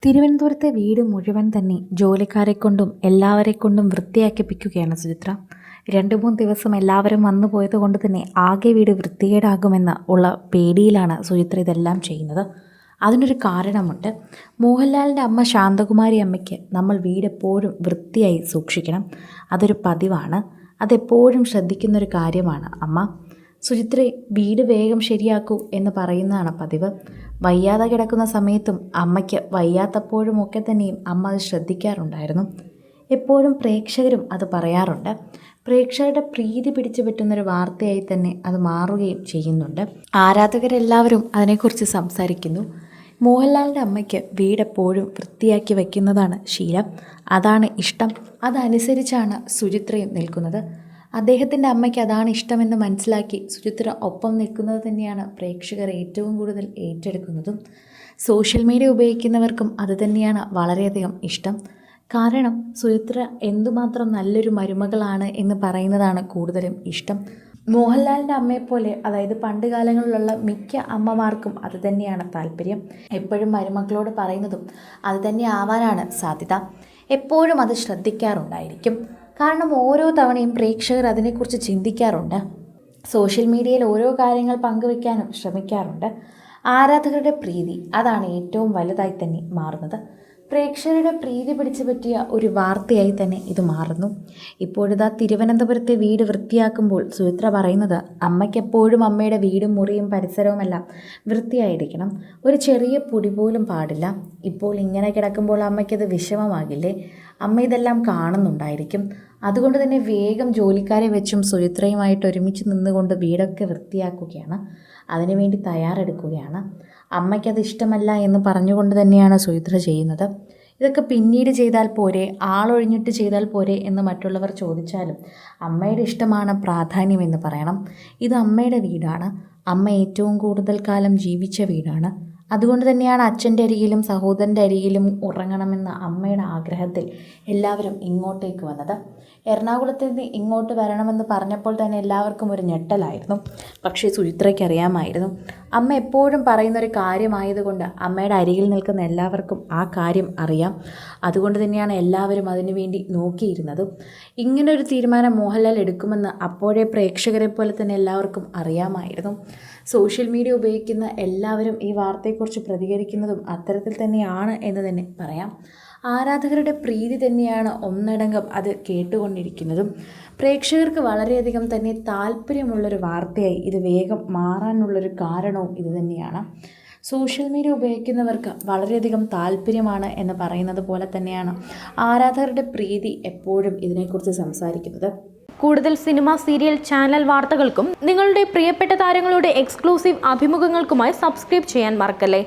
തിരുവനന്തപുരത്തെ വീട് മുഴുവൻ തന്നെ ജോലിക്കാരെക്കൊണ്ടും എല്ലാവരെക്കൊണ്ടും വൃത്തിയാക്കിപ്പിക്കുകയാണ് സുചിത്ര. 2-3 ദിവസം എല്ലാവരും വന്നു പോയത് കൊണ്ട് തന്നെ ആകെ വീട് വൃത്തികേടാകുമെന്ന് ഉള്ള പേടിയിലാണ് സുചിത്ര ഇതെല്ലാം ചെയ്യുന്നത്. അതിനൊരു കാരണമുണ്ട്. മോഹൻലാലിൻ്റെ അമ്മ ശാന്തകുമാരി അമ്മയ്ക്ക് നമ്മൾ വീടെപ്പോഴും വൃത്തിയായി സൂക്ഷിക്കണം. അതൊരു പതിവാണ്. അതെപ്പോഴും ശ്രദ്ധിക്കുന്നൊരു കാര്യമാണ് അമ്മ. സുചിത്ര വീട് വേഗം ശരിയാക്കൂ എന്ന് പറയുന്നതാണ് പതിവ്. വയ്യാതെ കിടക്കുന്ന സമയത്തും അമ്മയ്ക്ക് വയ്യാത്തപ്പോഴുമൊക്കെ തന്നെയും അമ്മ അത് ശ്രദ്ധിക്കാറുണ്ടായിരുന്നു. എപ്പോഴും പ്രേക്ഷകരും അത് പറയാറുണ്ട്. പ്രേക്ഷകരുടെ പ്രീതി പിടിച്ചു പറ്റുന്നൊരു വാർത്തയായി തന്നെ അത് മാറുകയും ചെയ്യുന്നുണ്ട്. ആരാധകരെല്ലാവരും അതിനെക്കുറിച്ച് സംസാരിക്കുന്നു. മോഹൻലാലിൻ്റെ അമ്മയ്ക്ക് വീടെപ്പോഴും വൃത്തിയാക്കി വയ്ക്കുന്നതാണ് ശീലം. അതാണ് ഇഷ്ടം. അതനുസരിച്ചാണ് സുചിത്രയും നിൽക്കുന്നത്. അദ്ദേഹത്തിൻ്റെ അമ്മയ്ക്ക് അതാണ് ഇഷ്ടമെന്ന് മനസ്സിലാക്കി സുചിത്ര ഒപ്പം നിൽക്കുന്നത് തന്നെയാണ് പ്രേക്ഷകർ ഏറ്റവും കൂടുതൽ ഏറ്റെടുക്കുന്നതും. സോഷ്യൽ മീഡിയ ഉപയോഗിക്കുന്നവർക്കും അത് തന്നെയാണ് വളരെയധികം ഇഷ്ടം. കാരണം സുചിത്ര എന്തുമാത്രം നല്ലൊരു മരുമകളാണ് എന്ന് പറയുന്നതാണ് കൂടുതലും ഇഷ്ടം. മോഹൻലാലിൻ്റെ അമ്മയെപ്പോലെ, അതായത് പണ്ട് കാലങ്ങളിലുള്ള മിക്ക അമ്മമാർക്കും അത് തന്നെയാണ് താല്പര്യം. എപ്പോഴും മരുമക്കളോട് പറയുന്നതും അത് തന്നെ ആവാനാണ് സാധ്യത. എപ്പോഴും അത് ശ്രദ്ധിക്കാറുണ്ടായിരിക്കും. കാരണം ഓരോ തവണയും പ്രേക്ഷകർ അതിനെക്കുറിച്ച് ചിന്തിക്കാറുണ്ട്. സോഷ്യൽ മീഡിയയിൽ ഓരോ കാര്യങ്ങൾ പങ്കുവയ്ക്കാനും ശ്രമിക്കാറുണ്ട്. ആരാധകരുടെ പ്രീതി അതാണ് ഏറ്റവും വലുതായി തന്നെ മാറുന്നത്. പ്രേക്ഷകരുടെ പ്രീതി പിടിച്ചു പറ്റിയ ഒരു വാർത്തയായി തന്നെ ഇത് മാറുന്നു. ഇപ്പോഴിതാ തിരുവനന്തപുരത്തെ വീട് വൃത്തിയാക്കുമ്പോൾ സുചിത്ര പറയുന്നത് അമ്മയ്ക്കെപ്പോഴും അമ്മയുടെ വീടും മുറിയും പരിസരവുമെല്ലാം വൃത്തിയായിരിക്കണം. ഒരു ചെറിയ പൊടി പോലും പാടില്ല. ഇപ്പോൾ ഇങ്ങനെ കിടക്കുമ്പോൾ അമ്മയ്ക്കത് വിഷമമാകില്ലേ? അമ്മ ഇതെല്ലാം കാണുന്നുണ്ടായിരിക്കും. അതുകൊണ്ട് തന്നെ വേഗം ജോലിക്കാരെ വെച്ചും സുചിത്രയുമായിട്ട് ഒരുമിച്ച് നിന്നുകൊണ്ട് വീടൊക്കെ വൃത്തിയാക്കുകയാണ്. അതിനുവേണ്ടി തയ്യാറെടുക്കുകയാണ്. അമ്മയ്ക്കത് ഇഷ്ടമല്ല എന്ന് പറഞ്ഞുകൊണ്ട് തന്നെയാണ് സുചിത്ര ചെയ്യുന്നത്. ഇതൊക്കെ പിന്നീട് ചെയ്താൽ പോരെ, ആളൊഴിഞ്ഞിട്ട് ചെയ്താൽ പോരെ എന്ന് മറ്റുള്ളവർ ചോദിച്ചാലും അമ്മയുടെ ഇഷ്ടമാണ് പ്രാധാന്യമെന്ന് പറയണം. ഇത് അമ്മയുടെ വീടാണ്. അമ്മ ഏറ്റവും കൂടുതൽ കാലം ജീവിച്ച വീടാണ്. അതുകൊണ്ട് തന്നെയാണ് അച്ഛൻ്റെ അരികിലും സഹോദരൻ്റെ അരികിലും ഉറങ്ങണമെന്ന അമ്മയുടെ ആഗ്രഹത്തിൽ എല്ലാവരും ഇങ്ങോട്ടേക്ക് വന്നത്. എറണാകുളത്ത് നിന്ന് ഇങ്ങോട്ട് വരണമെന്ന് പറഞ്ഞപ്പോൾ തന്നെ എല്ലാവർക്കും ഒരു ഞെട്ടലായിരുന്നു. പക്ഷേ സുചിത്രയ്ക്ക് അറിയാമായിരുന്നു, അമ്മ എപ്പോഴും പറയുന്നൊരു കാര്യമായതുകൊണ്ട് അമ്മയുടെ അരികിൽ നിൽക്കുന്ന എല്ലാവർക്കും ആ കാര്യം അറിയാം. അതുകൊണ്ട് തന്നെയാണ് എല്ലാവരും അതിനു വേണ്ടി നോക്കിയിരുന്നതും. ഇങ്ങനൊരു തീരുമാനം മോഹൻലാൽ എടുക്കുമെന്ന് അപ്പോഴേ പ്രേക്ഷകരെ പോലെ തന്നെ എല്ലാവർക്കും അറിയാമായിരുന്നു. സോഷ്യൽ മീഡിയ ഉപയോഗിക്കുന്ന എല്ലാവരും ഈ വാർത്തയെക്കുറിച്ച് പ്രതികരിക്കുന്നതും അത്തരത്തിൽ തന്നെയാണ് എന്ന് തന്നെ പറയാം. ആരാധകരുടെ പ്രീതി തന്നെയാണ് ഒന്നടങ്കം അത് കേട്ടുകൊണ്ടിരിക്കുന്നതും. പ്രേക്ഷകർക്ക് വളരെയധികം തന്നെ താല്പര്യമുള്ളൊരു വാർത്തയായി ഇത് വേഗം മാറാനുള്ളൊരു കാരണവും ഇത് തന്നെയാണ്. സോഷ്യൽ മീഡിയ ഉപയോഗിക്കുന്നവർക്ക് വളരെയധികം താല്പര്യമാണ് എന്ന് പറയുന്നത് പോലെ തന്നെയാണ് ആരാധകരുടെ പ്രീതി എപ്പോഴും ഇതിനെക്കുറിച്ച് സംസാരിക്കുന്നത്. കൂടുതൽ സിനിമ, സീരിയൽ, ചാനൽ വാർത്തകൾക്കും നിങ്ങളുടെ പ്രിയപ്പെട്ട താരങ്ങളുടെ എക്സ്ക്ലൂസീവ് അഭിമുഖങ്ങൾക്കുമായി സബ്സ്ക്രൈബ് ചെയ്യാൻ മറക്കല്ലേ.